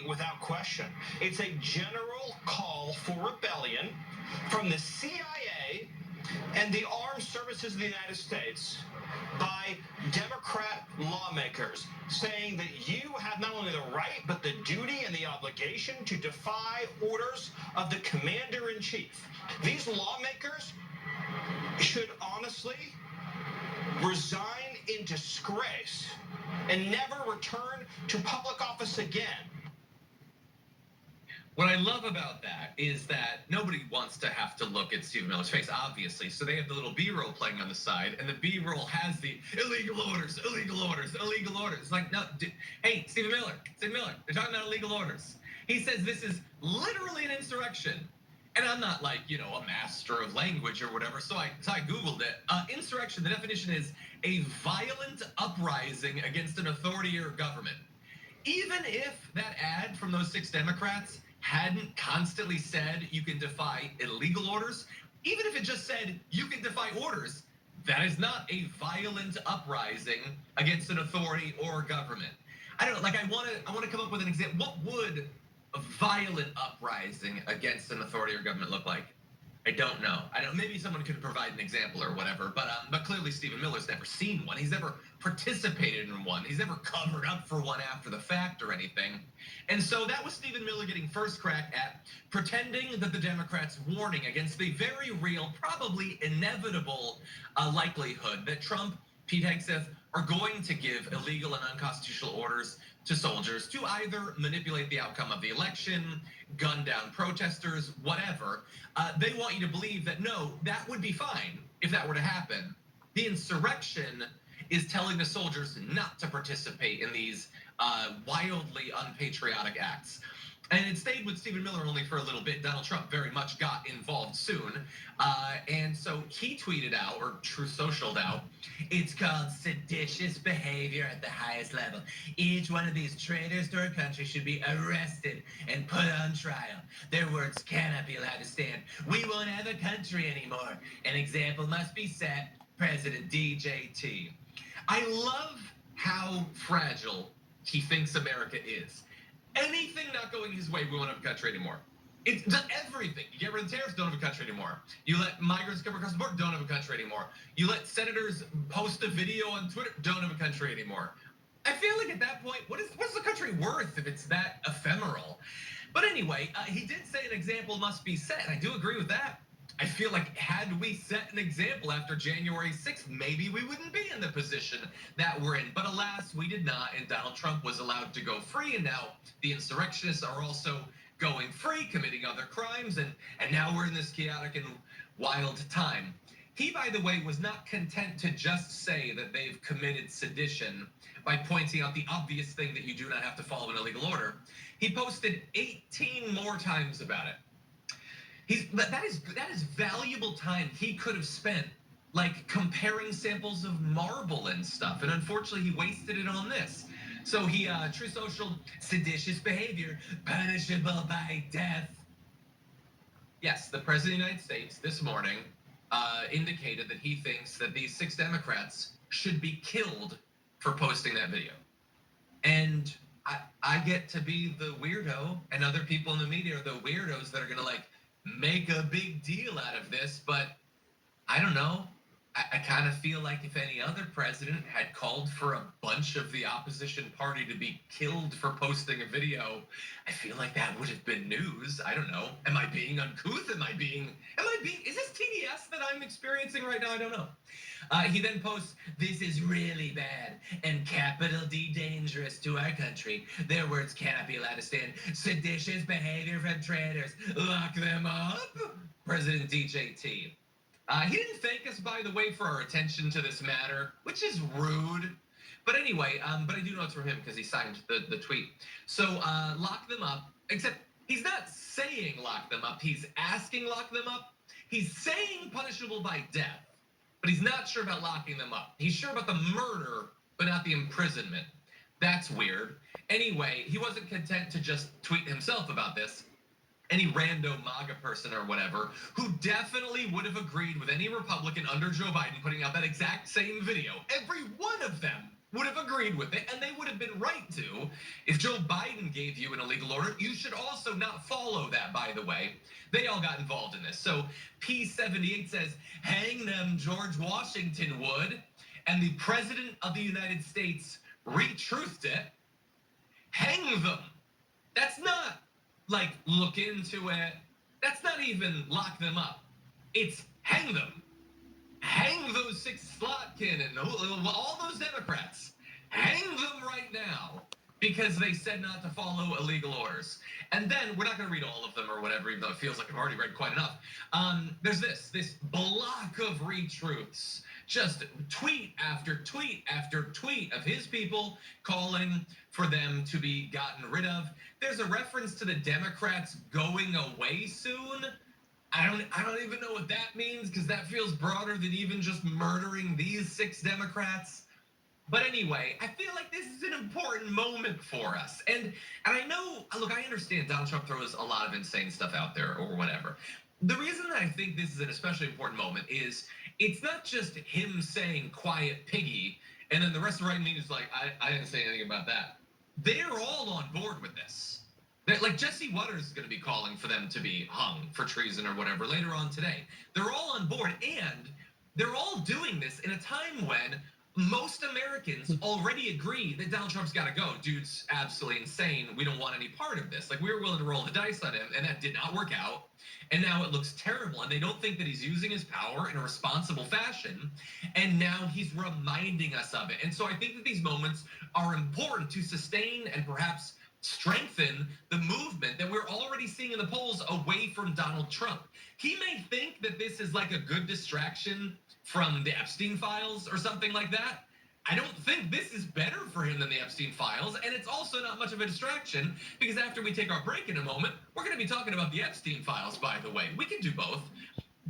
without question. It's a general call for rebellion from the CIA and the armed services of the United States by Democrat lawmakers, saying that you have not only the right but the duty and the obligation to defy orders of the commander-in-chief. These lawmakers should honestly resign in disgrace and never return to public office again. What I love about that is that nobody wants to have to look at Stephen Miller's face, obviously. So they have the little B-roll playing on the side, and the B-roll has the illegal orders, illegal orders, illegal orders. It's like, no, hey, Stephen Miller, they're talking about illegal orders. He says this is literally an insurrection. And I'm not like, a master of language or whatever, so I Googled it. Insurrection, the definition is a violent uprising against an authority or government. Even if that ad from those 6 Democrats hadn't constantly said you can defy illegal orders, even if it just said you can defy orders, that is not a violent uprising against an authority or government. I don't know, like I want to come up with an example. What would a violent uprising against an authority or government look like? I don't know. Maybe someone could provide an example or whatever, but clearly Stephen Miller's never seen one. He's never participated in one. He's never covered up for one after the fact or anything. And so that was Stephen Miller getting first crack at pretending that the Democrats' warning against the very real, probably inevitable likelihood that Trump, Pete Hegseth, are going to give illegal and unconstitutional orders to soldiers to either manipulate the outcome of the election, gun down protesters, whatever. They want you to believe that no, that would be fine if that were to happen. The insurrection is telling the soldiers not to participate in these wildly unpatriotic acts. And it stayed with Stephen Miller only for a little bit. Donald Trump very much got involved soon. And so he tweeted out, or True Socialed out, it's called seditious behavior at the highest level. Each one of these traitors to our country should be arrested and put on trial. Their words cannot be allowed to stand. We won't have a country anymore. An example must be set, President DJT. I love how fragile he thinks America is. Anything not going his way, we won't have a country anymore. It's everything. You get rid of tariffs, don't have a country anymore. You let migrants come across the border, don't have a country anymore. You let senators post a video on Twitter, don't have a country anymore. I feel like at that point, what's the country worth if it's that ephemeral? But anyway, he did say an example must be set. I do agree with that. I feel like had we set an example after January 6th, maybe we wouldn't be in the position that we're in. But alas, we did not, and Donald Trump was allowed to go free, and now the insurrectionists are also going free, committing other crimes, and now we're in this chaotic and wild time. He, by the way, was not content to just say that they've committed sedition by pointing out the obvious thing that you do not have to follow an illegal order. He posted 18 more times about it. That is valuable time he could have spent like comparing samples of marble and stuff, and unfortunately he wasted it on this. So he True Social, seditious behavior punishable by death. Yes, the President of the United States this morning indicated that he thinks that these 6 Democrats should be killed for posting that video. And I get to be the weirdo, and other people in the media are the weirdos that are gonna like make a big deal out of this, but I don't know. I kind of feel like if any other president had called for a bunch of the opposition party to be killed for posting a video, I feel like that would have been news. I don't know. Am I being uncouth? Is this TDS that I'm experiencing right now? I don't know. He then posts, this is really bad and capital D dangerous to our country. Their words cannot be allowed to stand. Seditious behavior from traitors. Lock them up. President DJT. He didn't thank us, by the way, for our attention to this matter, which is rude. But anyway, but I do know it's from him because he signed the tweet. So lock them up, except he's not saying lock them up, he's asking lock them up. He's saying punishable by death, but he's not sure about locking them up. He's sure about the murder, but not the imprisonment. That's weird. Anyway, he wasn't content to just tweet himself about this. Any rando MAGA person or whatever, who definitely would have agreed with any Republican under Joe Biden putting out that exact same video. Every one of them would have agreed with it, and they would have been right to. If Joe Biden gave you an illegal order, you should also not follow that, by the way. They all got involved in this. So P78 says, hang them, George Washington would, and the president of the United States retruthed it. Hang them. That's not like look into it. That's not even lock them up. It's hang them. Hang those 6 Slotkin and all those Democrats. Hang them right now because they said not to follow illegal orders. And then we're not going to read all of them or whatever, even though it feels like I've already read quite enough. There's this block of retruths, just tweet after tweet after tweet of his people calling for them to be gotten rid of. There's a reference to the Democrats going away soon. I don't even know what that means because that feels broader than even just murdering these 6 Democrats. But anyway, I feel like this is an important moment for us. And I know, look, I understand Donald Trump throws a lot of insane stuff out there or whatever. The reason that I think this is an especially important moment is it's not just him saying quiet piggy and then the rest of the right wing is like, I didn't say anything about that. They're all on board with this. Like Jesse Waters is going to be calling for them to be hung for treason or whatever later on today. They're all on board, and they're all doing this in a time when most Americans already agree that Donald Trump's got to go. Dude's absolutely insane. We don't want any part of this. Like we were willing to roll the dice on him, and that did not work out. And now it looks terrible, and they don't think that he's using his power in a responsible fashion. And now he's reminding us of it. And so I think that these moments are important to sustain and perhaps strengthen the movement that we're already seeing in the polls away from Donald Trump. He may think that this is like a good distraction from the Epstein files or something like that. I don't think this is better for him than the Epstein files, and it's also not much of a distraction because after we take our break in a moment, we're going to be talking about the Epstein files, by the way. We can do both.